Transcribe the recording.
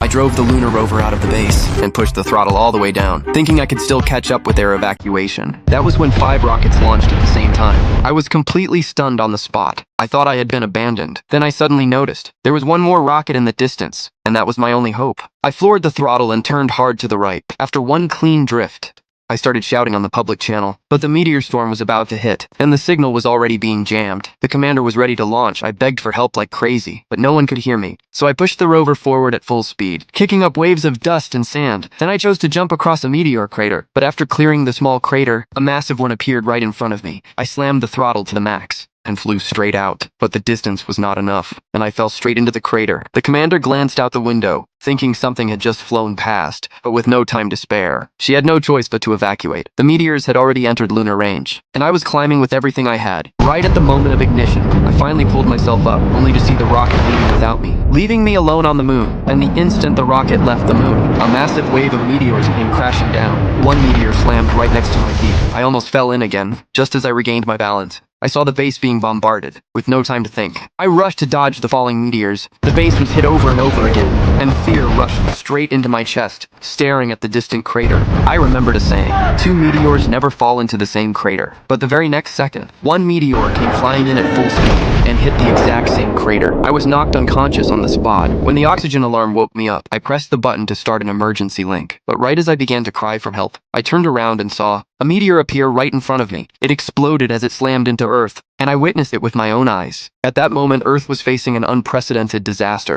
I drove the lunar rover out of the base and pushed the throttle all the way down, thinking I could still catch up with their evacuation. That was when 5 rockets launched at the same time. I was completely stunned on the spot. I thought I had been abandoned. Then I suddenly noticed there was one more rocket in the distance, and that was my only hope. I floored the throttle and turned hard to the right. After one clean drift, I started shouting on the public channel, but the meteor storm was about to hit, and the signal was already being jammed. The commander was ready to launch. I begged for help like crazy, but no one could hear me. So I pushed the rover forward at full speed, kicking up waves of dust and sand. Then I chose to jump across a meteor crater, but after clearing the small crater, a massive one appeared right in front of me. I slammed the throttle to the max and flew straight out, but the distance was not enough, and I fell straight into the crater. The commander glanced out the window, thinking something had just flown past, but with no time to spare. She had no choice but to evacuate. The meteors had already entered lunar range, and I was climbing with everything I had. Right at the moment of ignition, I finally pulled myself up, only to see the rocket leaving without me, leaving me alone on the moon. And the instant the rocket left the moon, a massive wave of meteors came crashing down. One meteor slammed right next to my feet. I almost fell in again, just as I regained my balance. I saw the base being bombarded, with no time to think. I rushed to dodge the falling meteors. The base was hit over and over again, and fear rushed straight into my chest, staring at the distant crater. I remembered a saying: 2 meteors never fall into the same crater. But the very next second, one meteor came flying in at full speed and hit the exact same crater. I was knocked unconscious on the spot. When the oxygen alarm woke me up, I pressed the button to start an emergency link. But right as I began to cry for help, I turned around and saw a meteor appear right in front of me. It exploded as it slammed into Earth, and I witnessed it with my own eyes. At that moment, Earth was facing an unprecedented disaster.